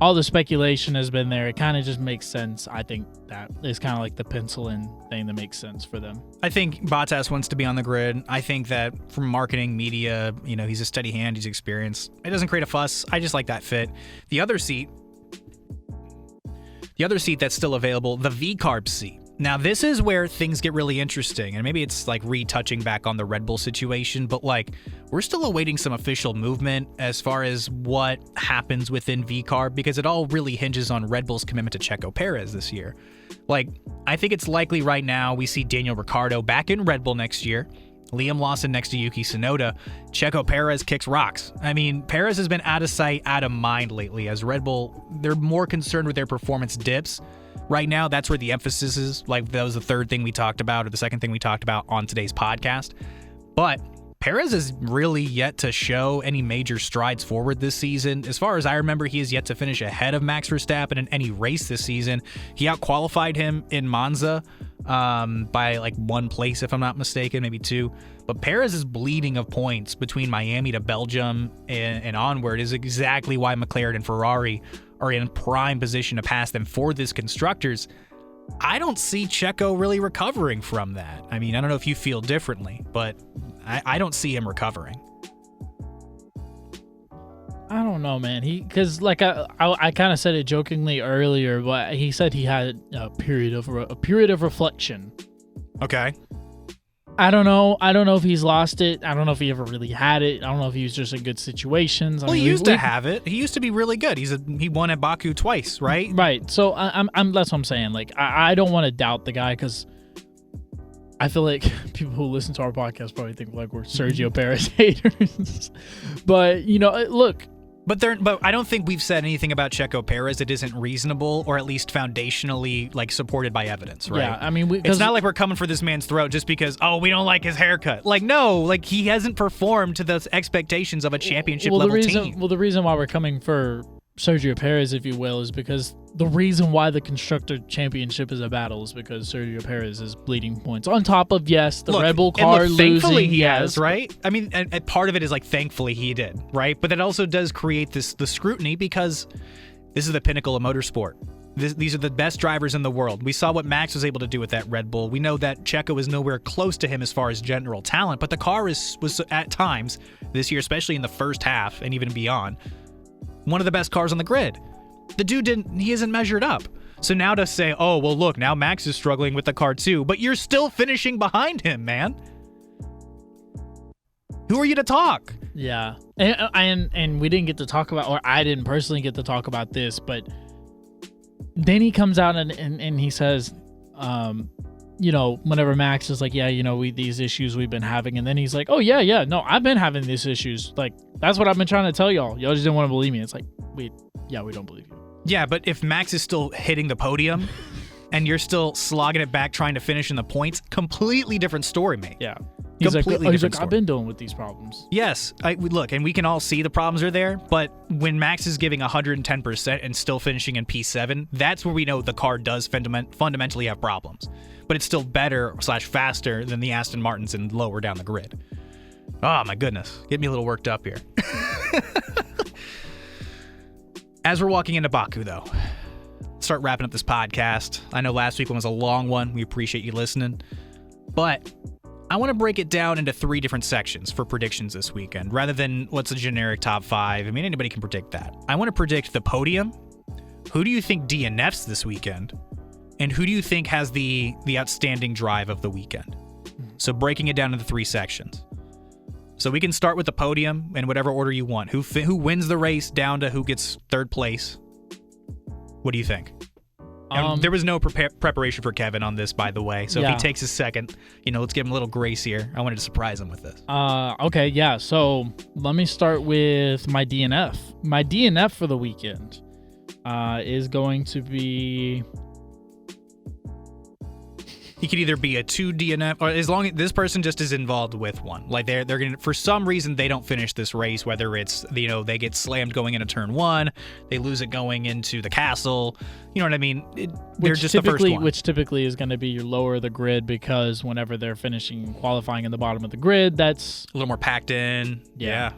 Speaker 2: all the speculation has been there. It kind of just makes sense. I think that is kind of like the pencil-in thing that makes sense for them.
Speaker 1: I think Bottas wants to be on the grid. I think that from marketing, media, he's a steady hand. He's experienced. It doesn't create a fuss. I just like that fit. The other seat that's still available, the V-Carb seat. Now, this is where things get really interesting, and maybe it's like retouching back on the Red Bull situation, but like, we're still awaiting some official movement as far as what happens within V-Carb, because it all really hinges on Red Bull's commitment to Checo Perez this year. Like, I think it's likely right now we see Daniel Ricciardo back in Red Bull next year, Liam Lawson next to Yuki Tsunoda, Checo Perez kicks rocks. I mean, Perez has been out of sight, out of mind lately, as Red Bull, they're more concerned with their performance dips. Right now, that's where the emphasis is. Like, that was the third thing we talked about, or the second thing we talked about on today's podcast. But Perez has really yet to show any major strides forward this season. As far as I remember, he has yet to finish ahead of Max Verstappen in any race this season. He outqualified him in Monza by like 1 place, if I'm not mistaken, maybe 2. But Perez's bleeding of points between Miami to Belgium and onward is exactly why McLaren and Ferrari are in prime position to pass them for this Constructors. I don't see Checo really recovering from that. I mean, I don't know if you feel differently, but I don't see him recovering.
Speaker 2: I don't know, man. Because like I kind of said it jokingly earlier, but he said he had a period of reflection.
Speaker 1: Okay.
Speaker 2: I don't know. I don't know if he's lost it. I don't know if he ever really had it. I don't know if he was just in good situations.
Speaker 1: Well, he used to have it. He used to be really good. He won at Baku twice, right?
Speaker 2: Right. So I'm that's what I'm saying. Like I don't want to doubt the guy because I feel like people who listen to our podcast probably think like we're Sergio Perez haters. But look.
Speaker 1: But I don't think we've said anything about Checo Perez that isn't reasonable or at least foundationally like supported by evidence, right?
Speaker 2: Yeah, I mean,
Speaker 1: it's not like we're coming for this man's throat just because we don't like his haircut. Like no, like he hasn't performed to the expectations of a championship level team.
Speaker 2: Well, the reason why we're coming for Sergio Perez, if you will, is because the reason why the Constructor Championship is a battle is because Sergio Perez is bleeding points. On top of, yes, the Red Bull car losing.
Speaker 1: Thankfully he has, right? I mean, and part of it is like thankfully he did, right? But that also does create the scrutiny because this is the pinnacle of motorsport. These are the best drivers in the world. We saw what Max was able to do with that Red Bull. We know that Checo is nowhere close to him as far as general talent, but the car was at times this year, especially in the first half and even beyond, one of the best cars on the grid. The dude he isn't measured up. So now to say, oh, well, look, now Max is struggling with the car too, but you're still finishing behind him, man. Who are you to talk?
Speaker 2: Yeah. And we didn't get to talk about, or I didn't personally get to talk about this, but then he comes out and he says, whenever Max is like, yeah, these issues we've been having. And then he's like, oh, yeah, no, I've been having these issues. Like, that's what I've been trying to tell y'all. Y'all just didn't want to believe me. It's like, we don't believe you.
Speaker 1: Yeah, but if Max is still hitting the podium and you're still slogging it back trying to finish in the points, completely different story, mate.
Speaker 2: Yeah. He's like, I've been dealing with these problems.
Speaker 1: Yes. Look, and we can all see the problems are there, but when Max is giving 110% and still finishing in P7, that's where we know the car does fundamentally have problems. But it's still better / faster than the Aston Martins and lower down the grid. Oh, my goodness. Get me a little worked up here. As we're walking into Baku, though, start wrapping up this podcast. I know last week one was a long one. We appreciate you listening. But I want to break it down into 3 different sections for predictions this weekend, rather than what's a generic top 5. I mean, anybody can predict that. I want to predict the podium. Who do you think DNFs this weekend? And who do you think has the outstanding drive of the weekend? So breaking it down into 3 sections. So we can start with the podium in whatever order you want. Who wins the race down to who gets 3rd place? What do you think? There was no preparation for Kevin on this, by the way. So if he takes a second, let's give him a little grace here. I wanted to surprise him with this.
Speaker 2: Okay, yeah. So let me start with my DNF. My DNF for the weekend is going to be...
Speaker 1: He could either be a 2 DNF, or as long as this person just is involved with one. Like they're gonna, for some reason, they don't finish this race. Whether it's they get slammed going into turn 1, they lose it going into the castle. You know what I mean? They're just the first one.
Speaker 2: Which typically is going to be your lower of the grid, because whenever they're finishing qualifying in the bottom of the grid, that's
Speaker 1: a little more packed in. Yeah.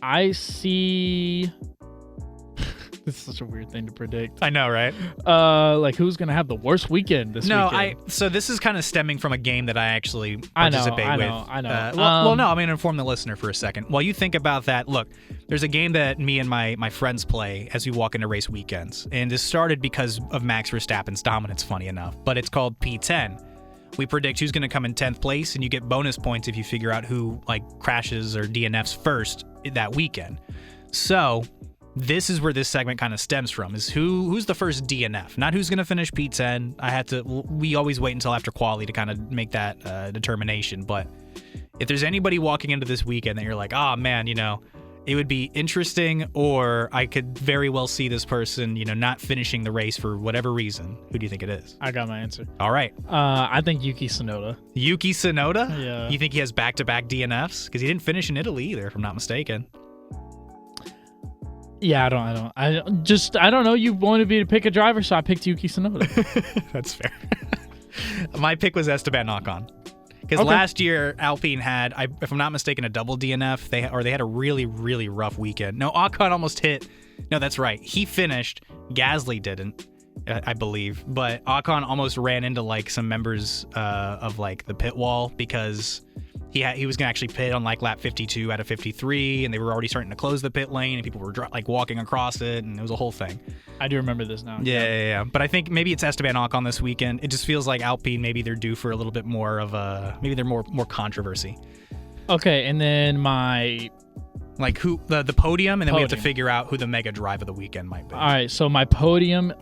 Speaker 2: I see. This is such a weird thing to predict.
Speaker 1: I know, right?
Speaker 2: Like who's gonna have the worst weekend this weekend?
Speaker 1: So this is kind of stemming from a game that I actually participate with.
Speaker 2: I know.
Speaker 1: Well, no, I'm gonna inform the listener for a second. While you think about that, look, there's a game that me and my friends play as we walk into race weekends, and this started because of Max Verstappen's dominance, funny enough. But it's called P10. We predict who's gonna come in 10th place, and you get bonus points if you figure out who crashes or DNFs first that weekend. So this is where this segment kind of stems from, is who's the first DNF, not who's going to finish P10. We always wait until after quali to kind of make that determination. But if there's anybody walking into this weekend that you're like, oh man, it would be interesting, or I could very well see this person, not finishing the race for whatever reason, who do you think it is?
Speaker 2: I got my answer.
Speaker 1: All right.
Speaker 2: I think Yuki Tsunoda.
Speaker 1: Yuki Tsunoda?
Speaker 2: Yeah.
Speaker 1: You think he has back-to-back DNFs? Because he didn't finish in Italy either, if I'm not mistaken.
Speaker 2: Yeah, I don't know. You wanted me to pick a driver, so I picked Yuki Tsunoda.
Speaker 1: That's fair. My pick was Esteban Ocon. Because last year, Alpine had, if I'm not mistaken, a double DNF. They had a really, really rough weekend. No, Ocon almost hit. No, that's right. He finished. Gasly didn't, I believe. But Ocon almost ran into like some members of like the pit wall because he was gonna actually pit on like lap 52 out of 53, and they were already starting to close the pit lane, and people were like walking across it, and it was a whole thing.
Speaker 2: I do remember this now.
Speaker 1: Yeah. But I think maybe it's Esteban Ocon this weekend. It just feels like Alpine, maybe they're due for a little bit more of maybe they're more controversy.
Speaker 2: Okay, and then my
Speaker 1: like who the podium, and then we have to figure out who the mega drive of the weekend might be.
Speaker 2: All right, so my podium,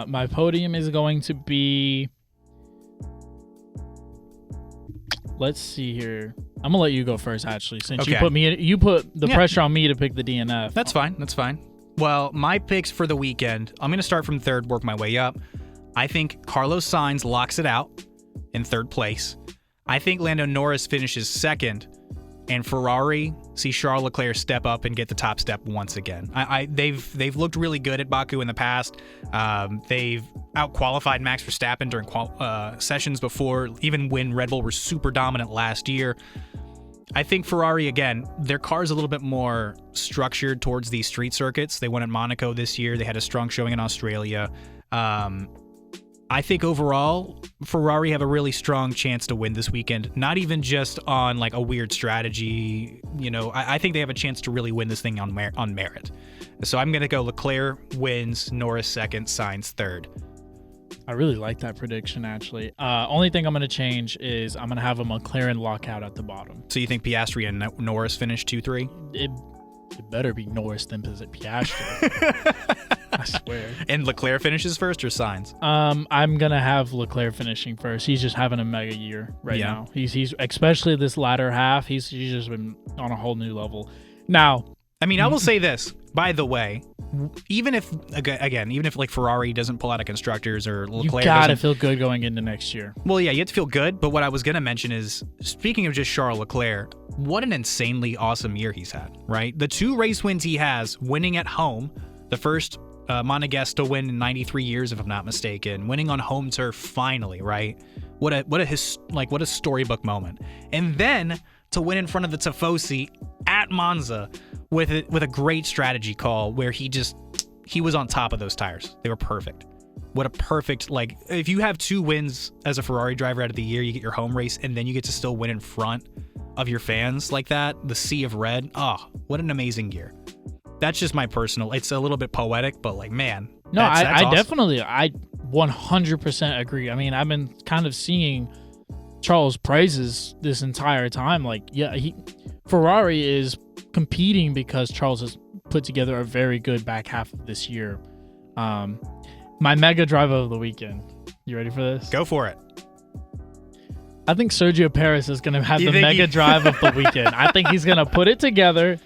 Speaker 2: my podium is going to be. Let's see here. I'm gonna let you go first, actually, since you put the pressure on me to pick the DNF.
Speaker 1: That's fine. Well, my picks for the weekend, I'm gonna start from third, work my way up. I think Carlos Sainz locks it out in third place. I think Lando Norris finishes second, and Ferrari see Charles Leclerc step up and get the top step once again. They've looked really good at Baku in the past. They've outqualified Max Verstappen during sessions before, even when Red Bull were super dominant last year. I think Ferrari, again, their car's a little bit more structured towards these street circuits. They won at Monaco this year. They had a strong showing in Australia. I think overall, Ferrari have a really strong chance to win this weekend. Not even just on like a weird strategy. I think they have a chance to really win this thing on merit. So I'm going to go Leclerc wins, Norris second, Sainz third.
Speaker 2: I really like that prediction, actually. Only thing I'm going to change is I'm going to have a McLaren lockout at the bottom.
Speaker 1: So you think Piastri and Norris finish 2-3?
Speaker 2: It better be Norris than Piastri. I swear.
Speaker 1: And Leclerc finishes first or Sainz?
Speaker 2: I'm going to have Leclerc finishing first. He's just having a mega year right now. He's especially this latter half, he's just been on a whole new level. Now,
Speaker 1: I mean, I will say this, by the way, even if like Ferrari doesn't pull out a Constructors or Leclerc,
Speaker 2: you gotta feel good going into next year.
Speaker 1: Well, yeah, you have to feel good. But what I was gonna mention is, speaking of just Charles Leclerc, what an insanely awesome year he's had. Right, the 2 race wins he has, winning at home, the first Monegasque win in 93 years, if I'm not mistaken, winning on home turf finally. Right, what a storybook moment, and then to win in front of the Tifosi at Monza with a great strategy call where he was on top of those tires. They were perfect. What a perfect, like, if you have 2 wins as a Ferrari driver out of the year, you get your home race, and then you get to still win in front of your fans like that, the sea of red. Oh, what an amazing year. That's just my personal, it's a little bit poetic, but like, man.
Speaker 2: No,
Speaker 1: that's
Speaker 2: I
Speaker 1: awesome.
Speaker 2: definitely, I 100% agree. I mean, I've been kind of seeing Charles praises this entire time. Like, yeah, Ferrari is competing because Charles has put together a very good back half of this year. My mega drive of the weekend. You ready for this?
Speaker 1: Go for it.
Speaker 2: I think Sergio Perez is going to have the mega drive of the weekend. I think he's going to put it together.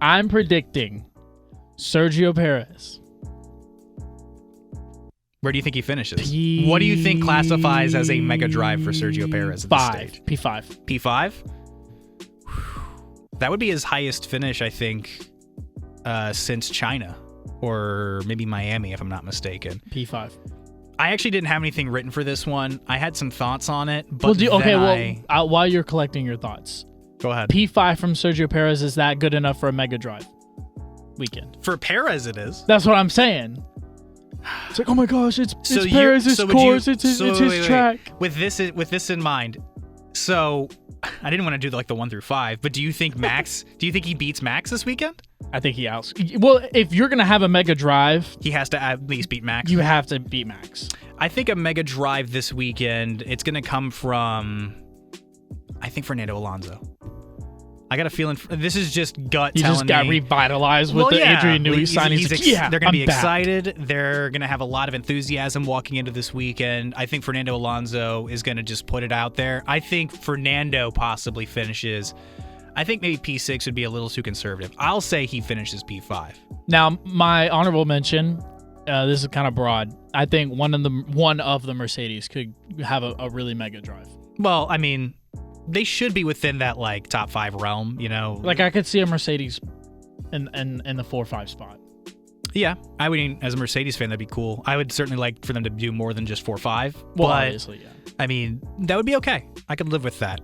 Speaker 2: I'm predicting Sergio Perez.
Speaker 1: Where do you think he finishes? What do you think classifies as a mega drive for Sergio Perez at this stage?
Speaker 2: P5.
Speaker 1: P5? That would be his highest finish, I think, since China. Or maybe Miami, if I'm not mistaken.
Speaker 2: P5.
Speaker 1: I actually didn't have anything written for this one. I had some thoughts on it, but
Speaker 2: while you're collecting your thoughts,
Speaker 1: go ahead.
Speaker 2: P5 from Sergio Perez, is that good enough for a mega drive weekend?
Speaker 1: For Perez, it is.
Speaker 2: That's what I'm saying. It's like, oh my gosh, it's Perez's course, it's his track.
Speaker 1: With this in mind, so I didn't want to do like the 1 through 5, but do you think he beats Max this weekend?
Speaker 2: I think he Well, if you're gonna have a mega drive,
Speaker 1: he has to at least beat Max.
Speaker 2: You have to beat Max.
Speaker 1: I think a mega drive this weekend, it's gonna come from, I think, Fernando Alonso. I got a feeling this is just gut telling me.
Speaker 2: You just got revitalized with the Adrian Newey signing.
Speaker 1: They're going to be excited. They're going to have a lot of enthusiasm walking into this weekend. I think Fernando Alonso is going to just put it out there. I think Fernando possibly finishes. I think maybe P6 would be a little too conservative. I'll say he finishes P5.
Speaker 2: Now, my honorable mention, this is kind of broad. I think one of the Mercedes could have a really mega drive.
Speaker 1: Well, I mean, they should be within that like top 5 realm, you know.
Speaker 2: Like I could see a Mercedes in the 4-5 spot.
Speaker 1: Yeah, I mean, as a Mercedes fan, that'd be cool. I would certainly like for them to do more than just 4-5.
Speaker 2: Well,
Speaker 1: but,
Speaker 2: obviously, yeah.
Speaker 1: I mean, that would be okay. I could live with that.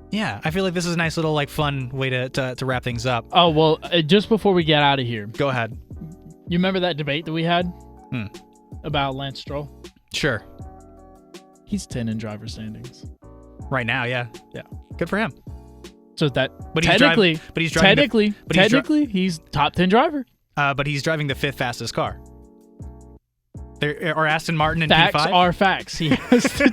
Speaker 1: Yeah, I feel like this is a nice little, like, fun way to wrap things up.
Speaker 2: Oh, well, just before we get out of here.
Speaker 1: Go ahead.
Speaker 2: You remember that debate that we had about Lance Stroll?
Speaker 1: Sure.
Speaker 2: He's 10 in driver standings.
Speaker 1: Right now, yeah.
Speaker 2: Yeah.
Speaker 1: Good for him.
Speaker 2: So that
Speaker 1: But
Speaker 2: technically, he's top 10 driver.
Speaker 1: But he's driving the 5th fastest car. There are Aston Martin and
Speaker 2: Facts
Speaker 1: P5.
Speaker 2: are facts. He has the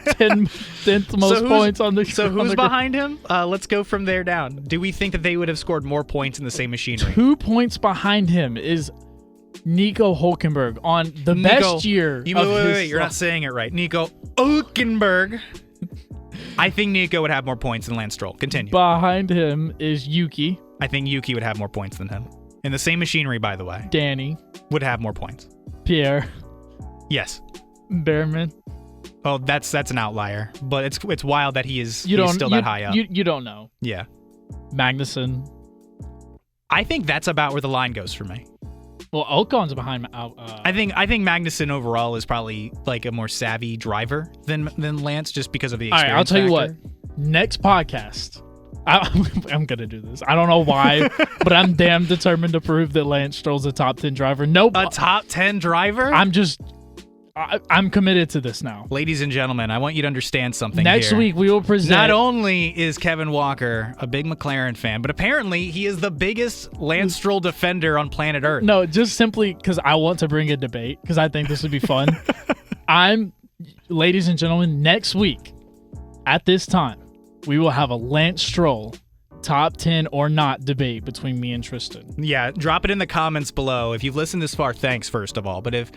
Speaker 2: 10th most points on the.
Speaker 1: So who's behind him? Let's go from there down. Do we think that they would have scored more points in the same machinery?
Speaker 2: 2 points behind him is Nico Hülkenberg on the best year.
Speaker 1: Wait, you're not saying it right. Nico Hülkenberg. I think Nico would have more points than Lance Stroll. Continue.
Speaker 2: Behind him is Yuki.
Speaker 1: I think Yuki would have more points than him. In the same machinery, by the way.
Speaker 2: Danny.
Speaker 1: Would have more points.
Speaker 2: Pierre.
Speaker 1: Yes.
Speaker 2: Behrman.
Speaker 1: Oh, that's an outlier. But it's wild that he's still that high up.
Speaker 2: You don't know.
Speaker 1: Yeah.
Speaker 2: Magnussen.
Speaker 1: I think that's about where the line goes for me.
Speaker 2: Well, Ocon's behind.
Speaker 1: I think Magnussen overall is probably like a more savvy driver than Lance, just because of the experience.
Speaker 2: All right, I'll tell you
Speaker 1: factor.
Speaker 2: what. Next podcast, I'm gonna do this. I don't know why, but I'm damn determined to prove that Lance Stroll's a top 10 driver. Nope,
Speaker 1: a top 10 driver.
Speaker 2: I'm committed to this now.
Speaker 1: Ladies and gentlemen, I want you to understand something.
Speaker 2: Next week we will present.
Speaker 1: Not only is Kevin Walker a big McLaren fan, but apparently he is the biggest Lance Stroll defender on planet Earth.
Speaker 2: No, just simply because I want to bring a debate, because I think this would be fun. Ladies and gentlemen, next week at this time, we will have a Lance Stroll top 10 or not debate between me and Tristan.
Speaker 1: Yeah, drop it in the comments below. If you've listened this far, thanks, first of all. But if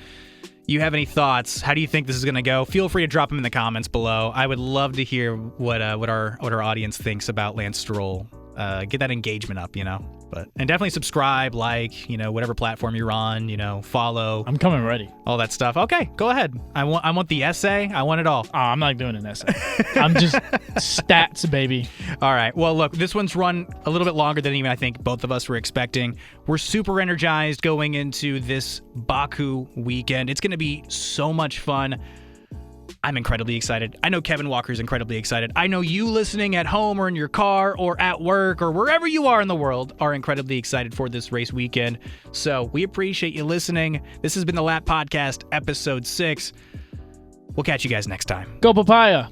Speaker 1: you have any thoughts, how do you think this is going to go? Feel free to drop them in the comments below. I would love to hear what our audience thinks about Lance Stroll. Get that engagement up, and definitely subscribe, like, whatever platform you're on, follow.
Speaker 2: I'm coming ready.
Speaker 1: All that stuff. Okay, go ahead. I want the essay. I want it all.
Speaker 2: Oh, I'm not doing an essay. I'm just stats, baby.
Speaker 1: All right. Well, look, this one's run a little bit longer than even I think both of us were expecting. We're super energized going into this Baku weekend. It's going to be so much fun. I'm incredibly excited. I know Kevin Walker's incredibly excited. I know you listening at home or in your car or at work or wherever you are in the world are incredibly excited for this race weekend. So we appreciate you listening. This has been the Lap Podcast, episode 6. We'll catch you guys next time.
Speaker 2: Go Papaya.